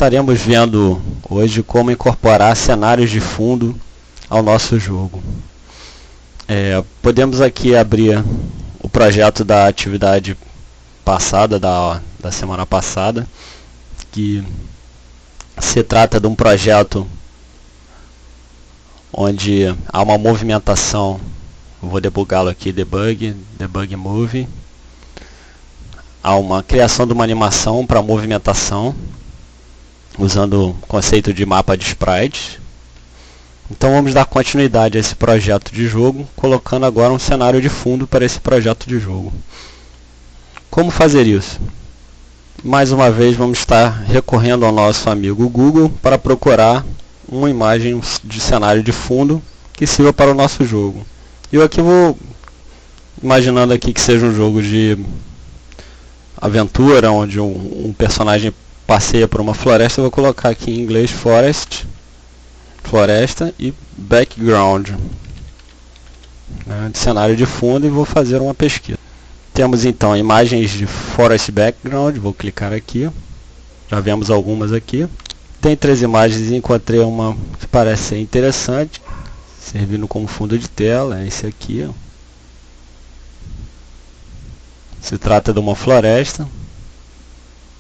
Estaremos vendo hoje como incorporar cenários de fundo ao nosso jogo. Podemos aqui abrir o projeto da atividade passada, da semana passada, que se trata de um projeto onde há uma movimentação. Eu vou debugá-lo aqui, debug movie. Há uma criação de uma animação para movimentação, usando o conceito de mapa de sprites. Então vamos dar continuidade a esse projeto de jogo, colocando agora um cenário de fundo para esse projeto de jogo. Como fazer isso? Mais uma vez vamos estar recorrendo ao nosso amigo Google para procurar uma imagem de cenário de fundo que sirva para o nosso jogo. Eu aqui vou imaginando aqui que seja um jogo de aventura, onde um personagem passeia por uma floresta. Eu vou colocar aqui em inglês floresta e background, de cenário de fundo, e vou fazer uma pesquisa. Temos então imagens de forest background, vou clicar aqui, já vemos algumas aqui. Tem 3 imagens e encontrei uma que parece ser interessante, servindo como fundo de tela, é esse aqui. Se trata de uma floresta,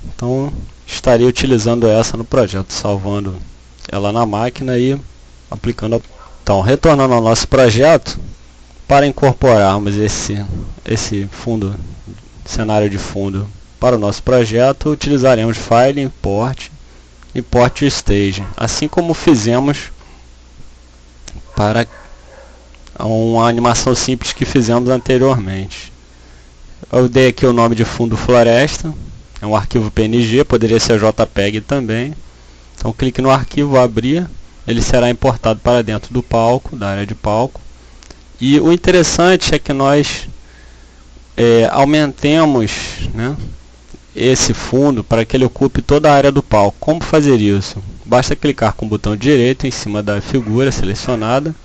então estaria utilizando essa no projeto, salvando ela na máquina e aplicando. Então, retornando ao nosso projeto, para incorporarmos esse fundo, cenário de fundo para o nosso projeto, utilizaremos File, Import Stage, assim como fizemos para uma animação simples que fizemos anteriormente. Eu dei aqui o nome de fundo floresta, é um arquivo PNG, poderia ser JPEG também. Então clique no arquivo, abrir, ele será importado para dentro do palco, da área de palco. E o interessante é que nós aumentemos, esse fundo para que ele ocupe toda a área do palco. Como fazer isso? Basta clicar com o botão direito em cima da figura selecionada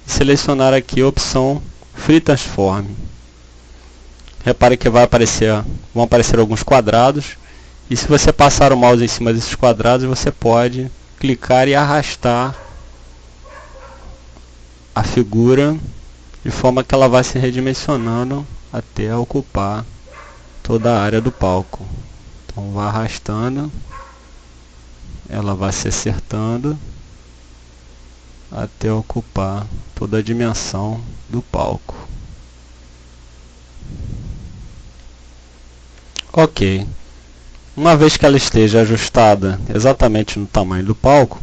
e selecionar aqui a opção Free Transform. Repare que vão aparecer alguns quadrados, e se você passar o mouse em cima desses quadrados, você pode clicar e arrastar a figura de forma que ela vai se redimensionando até ocupar toda a área do palco. Então vai arrastando, ela vai se acertando até ocupar toda a dimensão do palco. Ok, uma vez que ela esteja ajustada exatamente no tamanho do palco,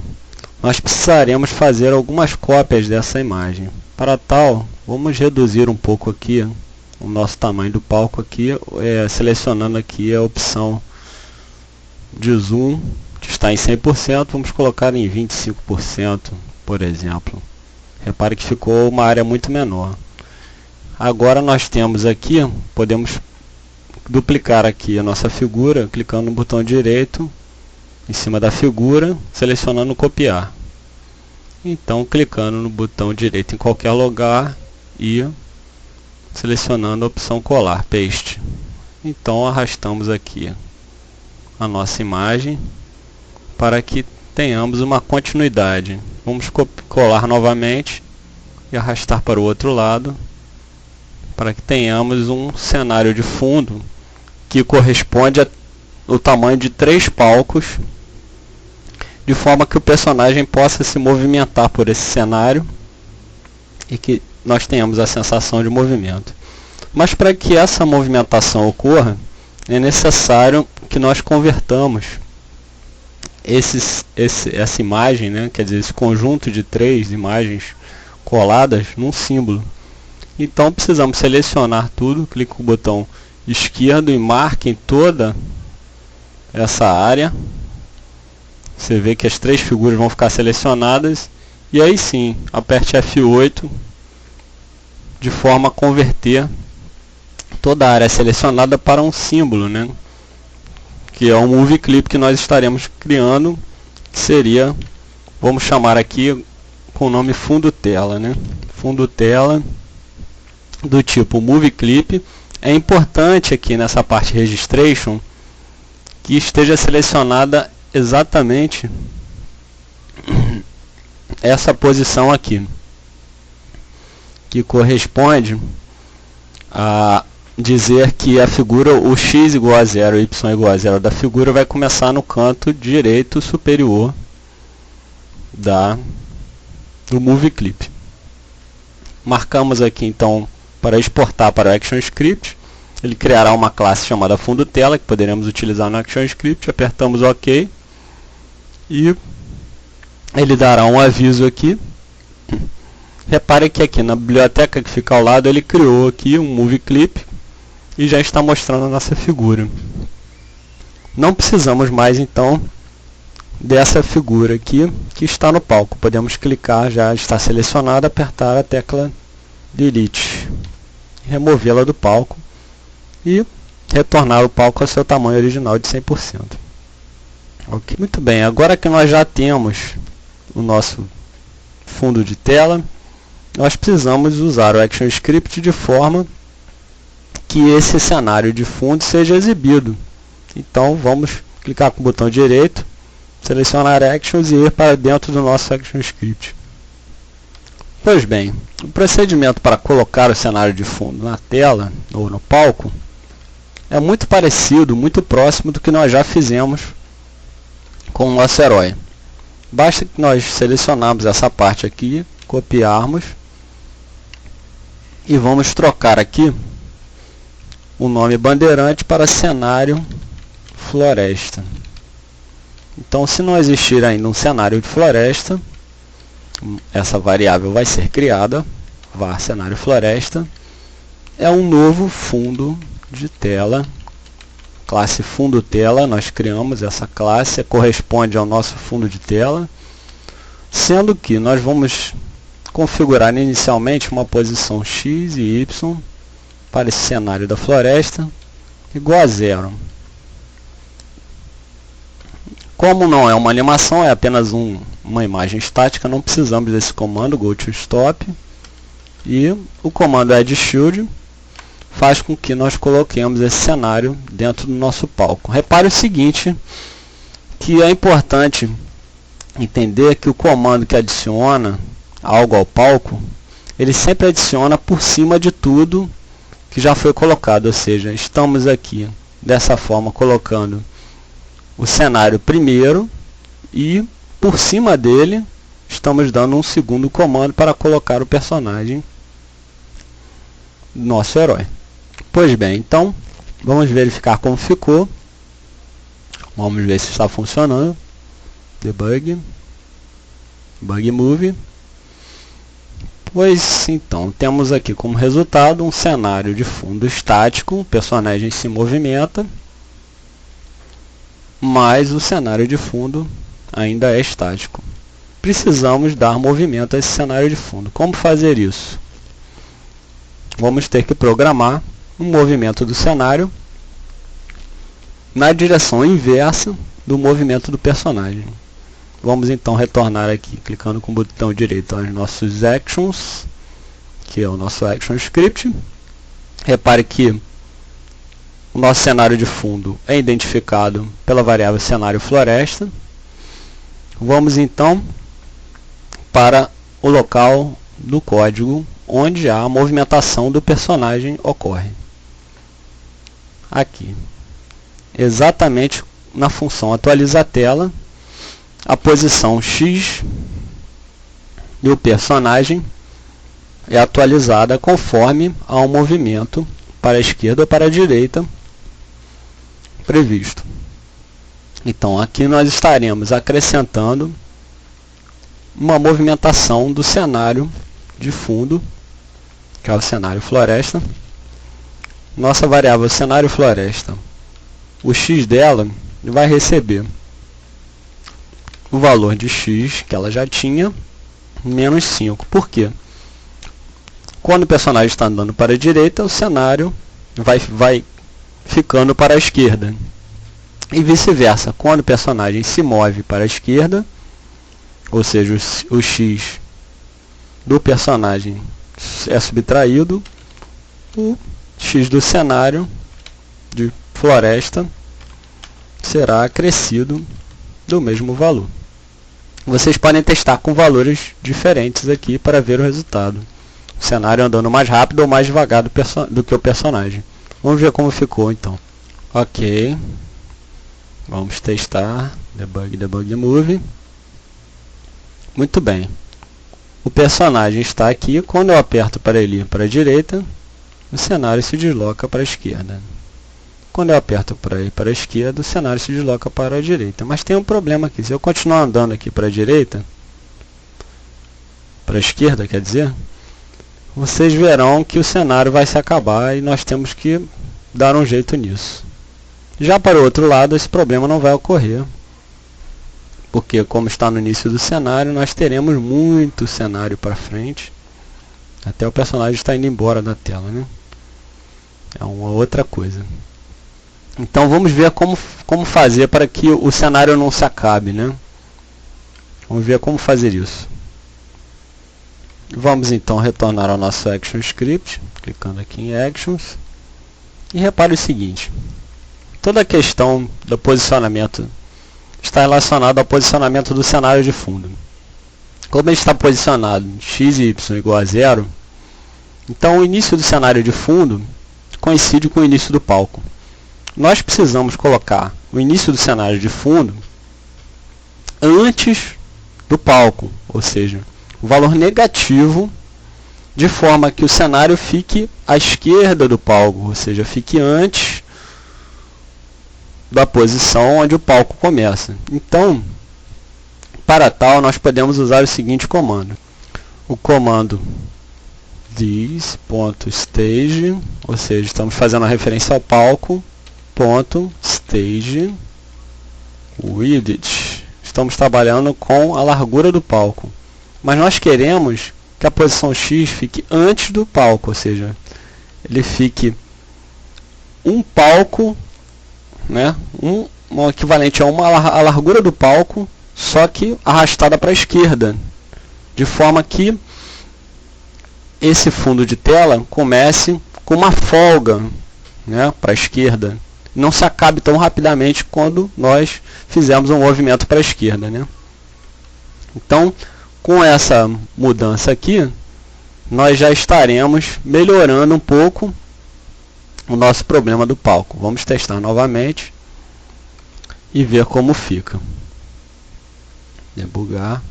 nós precisaremos fazer algumas cópias dessa imagem. Para tal, vamos reduzir um pouco aqui o nosso tamanho do palco aqui, selecionando aqui a opção de zoom, que está em 100%, vamos colocar em 25%, por exemplo. Repare que ficou uma área muito menor. Agora nós temos aqui, podemos duplicar aqui a nossa figura, clicando no botão direito em cima da figura, selecionando copiar. Então, clicando no botão direito em qualquer lugar e selecionando a opção colar, paste. Então, arrastamos aqui a nossa imagem para que tenhamos uma continuidade. Vamos colar novamente e arrastar para o outro lado para que tenhamos um cenário de fundo que corresponde ao tamanho de 3 palcos, de forma que o personagem possa se movimentar por esse cenário e que nós tenhamos a sensação de movimento. Mas para que essa movimentação ocorra, é necessário que nós convertamos essa imagem, quer dizer, esse conjunto de 3 imagens coladas num símbolo. Então precisamos selecionar tudo, clique com o botão esquerdo e marque em toda essa área. Você vê que as 3 figuras vão ficar selecionadas, e aí sim, aperte F8 de forma a converter toda a área selecionada para um símbolo, que é o movie clip que nós estaremos criando, que seria, vamos chamar aqui com o nome fundo tela, fundo tela do tipo movie clip. É importante aqui nessa parte registration que esteja selecionada exatamente essa posição aqui, que corresponde a dizer que a figura, o x igual a 0 e y igual a 0 da figura vai começar no canto direito superior do Movie Clip. Marcamos aqui então para exportar para o ActionScript. Ele criará uma classe chamada fundo tela que poderemos utilizar no ActionScript. Apertamos OK e ele dará um aviso aqui. Repare que aqui na biblioteca que fica ao lado ele criou aqui um Movie Clip e já está mostrando a nossa figura. Não precisamos mais então dessa figura aqui que está no palco. Podemos clicar, já está selecionada, apertar a tecla Delete, removê-la do palco e retornar o palco ao seu tamanho original de 100%. Ok, muito bem, agora que nós já temos o nosso fundo de tela, nós precisamos usar o ActionScript de forma que esse cenário de fundo seja exibido. Então vamos clicar com o botão direito, selecionar Actions e ir para dentro do nosso ActionScript. Pois bem, o procedimento para colocar o cenário de fundo na tela ou no palco é muito parecido, muito próximo do que nós já fizemos com o nosso herói. Basta que nós selecionarmos essa parte aqui, copiarmos e vamos trocar aqui o nome bandeirante para cenário floresta. Então, se não existir ainda um cenário de floresta, essa variável vai ser criada, var cenário floresta, é um novo fundo de tela, classe fundo tela. Nós criamos essa classe, corresponde ao nosso fundo de tela, sendo que nós vamos configurar inicialmente uma posição x e y para esse cenário da floresta igual a 0. Como não é uma animação, é apenas uma imagem estática, não precisamos desse comando GoToStop, e o comando AddShield faz com que nós coloquemos esse cenário dentro do nosso palco. Repare o seguinte, que é importante entender que o comando que adiciona algo ao palco, ele sempre adiciona por cima de tudo que já foi colocado, ou seja, estamos aqui dessa forma colocando o cenário primeiro e por cima dele estamos dando um segundo comando para colocar o personagem, nosso herói. Pois bem, então vamos verificar como ficou. Vamos ver se está funcionando. Debug, Bug Movie. Pois então, temos aqui como resultado um cenário de fundo estático, o personagem se movimenta, mas o cenário de fundo ainda é estático. Precisamos dar movimento a esse cenário de fundo. Como fazer isso? Vamos ter que programar um movimento do cenário na direção inversa do movimento do personagem. Vamos então retornar aqui, clicando com o botão direito aos nossos Actions, que é o nosso ActionScript. Repare que o nosso cenário de fundo é identificado pela variável cenário floresta. Vamos então para o local do código onde a movimentação do personagem ocorre. Aqui, exatamente na função atualizar tela, a posição X do personagem é atualizada conforme ao movimento para a esquerda ou para a direita previsto. Então aqui nós estaremos acrescentando uma movimentação do cenário de fundo, que é o cenário floresta. Nossa variável cenário floresta, o X dela vai receber o valor de X que ela já tinha, menos 5. Por quê? Quando o personagem está andando para a direita, o cenário vai ficando para a esquerda. E vice-versa, quando o personagem se move para a esquerda, ou seja, o X do personagem é subtraído, o X do cenário de floresta será acrescido do mesmo valor. Vocês podem testar com valores diferentes aqui para ver o resultado. O cenário andando mais rápido ou mais devagar do que o personagem. Vamos ver como ficou então. Ok. Vamos testar. Debug Move. Muito bem. O personagem está aqui. Quando eu aperto para ele ir para a direita, o cenário se desloca para a esquerda. Quando eu aperto para ir para a esquerda, o cenário se desloca para a direita. Mas tem um problema aqui. Se eu continuar andando aqui para a direita, para a esquerda, quer dizer, vocês verão que o cenário vai se acabar e nós temos que dar um jeito nisso. Já para o outro lado, esse problema não vai ocorrer. Porque como está no início do cenário, nós teremos muito cenário para frente. Até o personagem está indo embora da tela, né? É uma outra coisa. Então vamos ver como fazer para que o cenário não se acabe, né? Vamos ver como fazer isso. Vamos então retornar ao nosso Action Script, clicando aqui em Actions. E repare o seguinte, toda a questão do posicionamento está relacionada ao posicionamento do cenário de fundo. Como ele está posicionado x e y igual a 0, então o início do cenário de fundo coincide com o início do palco. Nós precisamos colocar o início do cenário de fundo antes do palco, ou seja, o valor negativo, de forma que o cenário fique à esquerda do palco, ou seja, fique antes da posição onde o palco começa. Então, para tal, nós podemos usar o seguinte comando. O comando this.stage, ou seja, estamos fazendo a referência ao palco, .stage width. Estamos trabalhando com a largura do palco. Mas nós queremos que a posição X fique antes do palco, ou seja, ele fique um palco, né, um equivalente a a largura do palco, só que arrastada para a esquerda, de forma que esse fundo de tela comece com uma folga, né, para a esquerda. Não se acabe tão rapidamente quando nós fizermos um movimento para a esquerda, né? Então, com essa mudança aqui, nós já estaremos melhorando um pouco o nosso problema do palco. Vamos testar novamente e ver como fica. Debugar.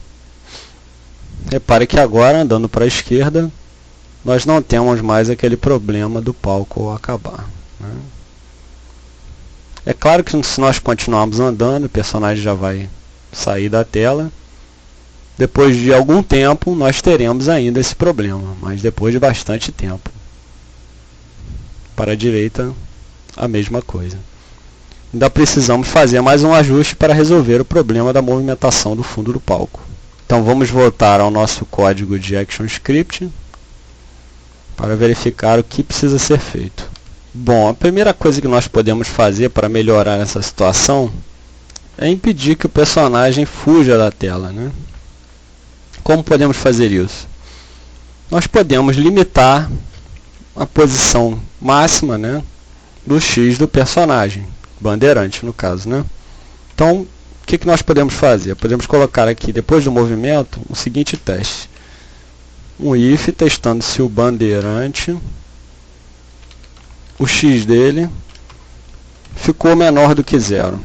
Repare que agora, andando para a esquerda, nós não temos mais aquele problema do palco ao acabar, né? É claro que se nós continuarmos andando, o personagem já vai sair da tela. Depois de algum tempo, nós teremos ainda esse problema, mas depois de bastante tempo. Para a direita, a mesma coisa. Ainda precisamos fazer mais um ajuste para resolver o problema da movimentação do fundo do palco. Então vamos voltar ao nosso código de ActionScript para verificar o que precisa ser feito. Bom, a primeira coisa que nós podemos fazer para melhorar essa situação é impedir que o personagem fuja da tela, né? Como podemos fazer isso? Nós podemos limitar a posição máxima, né, do X do personagem, bandeirante no caso, né? Então, o que nós podemos fazer? Podemos colocar aqui, depois do movimento, o seguinte teste. Um if testando se o bandeirante, o X dele, ficou menor do que 0.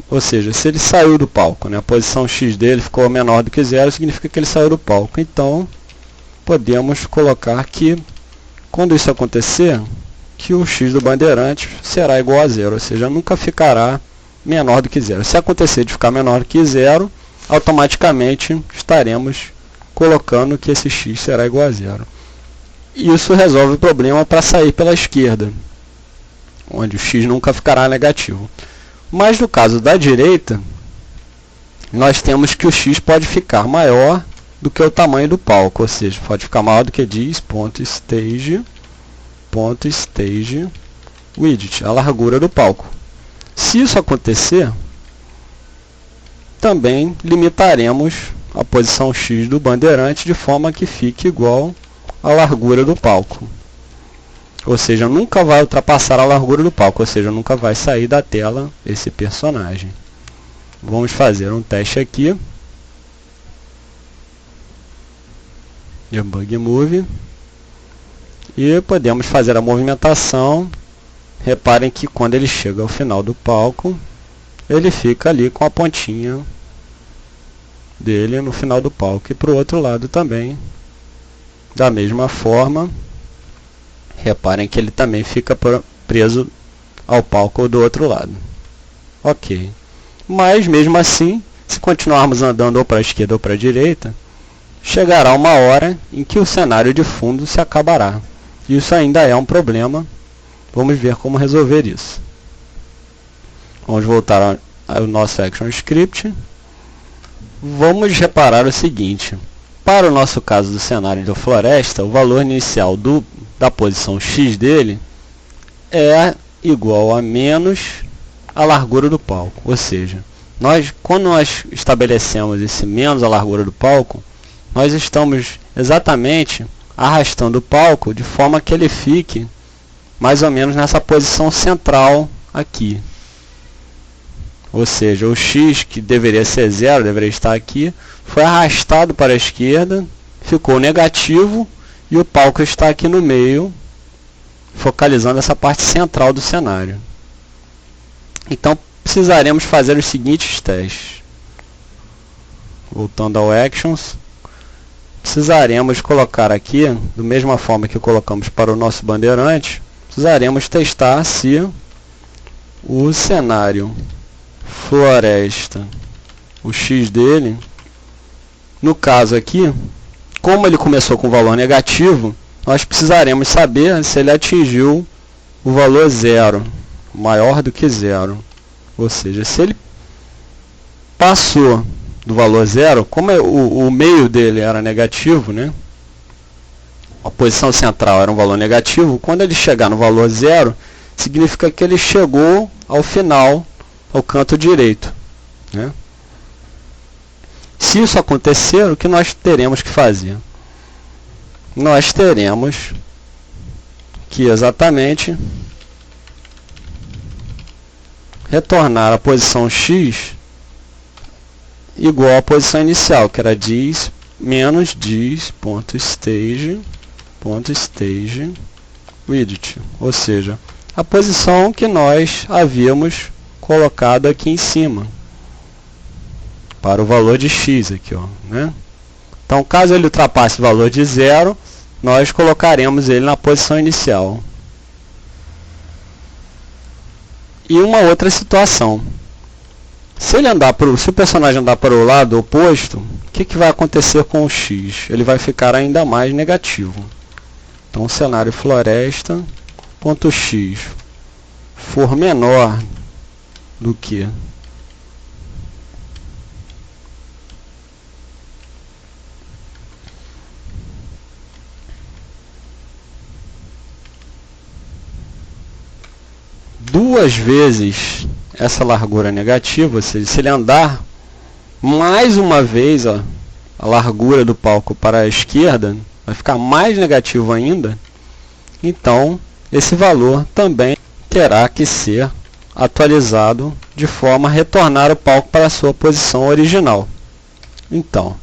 Ou seja, se ele saiu do palco, né, a posição X dele ficou menor do que 0, significa que ele saiu do palco. Então, podemos colocar que, quando isso acontecer, que o X do bandeirante será igual a 0, ou seja, nunca ficará menor do que 0. Se acontecer de ficar menor do que 0, automaticamente estaremos colocando que esse X será igual a 0. Isso resolve o problema para sair pela esquerda, onde o X nunca ficará negativo. Mas no caso da direita, nós temos que o X pode ficar maior do que o tamanho do palco, ou seja, pode ficar maior do que this.stage width, a largura do palco. Se isso acontecer, também limitaremos a posição X do bandeirante de forma que fique igual à largura do palco. Ou seja, nunca vai ultrapassar a largura do palco, ou seja, nunca vai sair da tela esse personagem. Vamos fazer um teste aqui. Debug Move. E podemos fazer a movimentação. Reparem que quando ele chega ao final do palco, ele fica ali com a pontinha dele no final do palco. E para o outro lado também, da mesma forma. Reparem que ele também fica preso ao palco do outro lado. Ok. Mas mesmo assim, se continuarmos andando ou para a esquerda ou para a direita, chegará uma hora em que o cenário de fundo se acabará. Isso ainda é um problema. Vamos ver como resolver isso. Vamos voltar ao nosso ActionScript. Vamos reparar o seguinte. Para o nosso caso do cenário da floresta, o valor inicial da posição X dele é igual a menos a largura do palco. Ou seja, quando nós estabelecemos esse menos a largura do palco, nós estamos exatamente arrastando o palco de forma que ele fique mais ou menos nessa posição central aqui. Ou seja, o X, que deveria ser 0, deveria estar aqui, foi arrastado para a esquerda, ficou negativo e o palco está aqui no meio, focalizando essa parte central do cenário. Então precisaremos fazer os seguintes testes. Voltando ao Actions, precisaremos colocar aqui, da mesma forma que colocamos para o nosso bandeirante, precisaremos testar se o cenário floresta, o X dele, no caso aqui, como ele começou com valor negativo, nós precisaremos saber se ele atingiu o valor 0, maior do que 0. Ou seja, se ele passou do valor 0, como o meio dele era negativo, né? A posição central era um valor negativo, quando ele chegar no valor 0, significa que ele chegou ao final, ao canto direito, né? Se isso acontecer, o que nós teremos que fazer? Nós teremos que exatamente retornar a posição X igual à posição inicial, que era dis menos dis.stage widget, ou seja, a posição que nós havíamos colocado aqui em cima para o valor de X aqui, ó, né? Então, caso ele ultrapasse o valor de 0, nós colocaremos ele na posição inicial. E uma outra situação, se o personagem andar para o lado oposto, o que vai acontecer com o X? Ele vai ficar ainda mais negativo. Então, o cenário floresta.x for menor do que duas vezes essa largura negativa, ou seja, se ele andar mais uma vez a largura do palco para a esquerda, vai ficar mais negativo ainda, então esse valor também terá que ser atualizado de forma a retornar o palco para a sua posição original. Então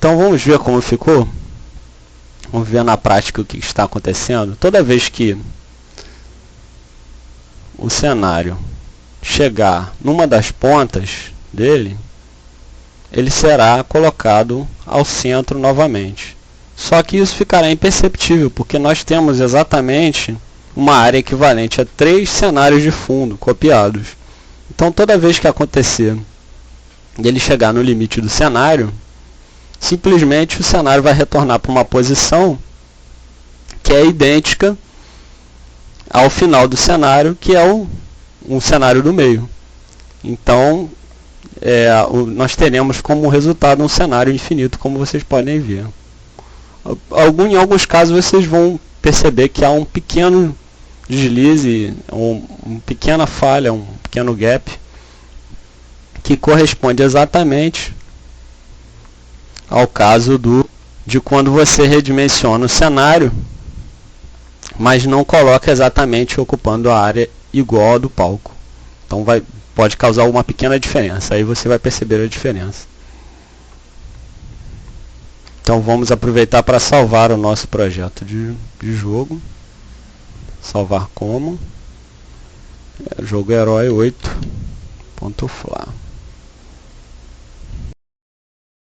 vamos ver como ficou? Vamos ver na prática o que está acontecendo. Toda vez que o cenário chegar numa das pontas dele, ele será colocado ao centro novamente. Só que isso ficará imperceptível, porque nós temos exatamente uma área equivalente a 3 cenários de fundo copiados. Então, toda vez que acontecer ele chegar no limite do cenário, simplesmente o cenário vai retornar para uma posição que é idêntica ao final do cenário, que é um cenário do meio. Então, nós teremos como resultado um cenário infinito, como vocês podem ver. Em alguns casos vocês vão perceber que há um pequeno deslize, uma pequena falha, um pequeno gap, que corresponde exatamente ao caso de quando você redimensiona o cenário, mas não coloca exatamente ocupando a área igual a do palco. Então pode causar uma pequena diferença, aí você vai perceber a diferença. Então vamos aproveitar para salvar o nosso projeto de jogo. Salvar como jogo herói 8.fla.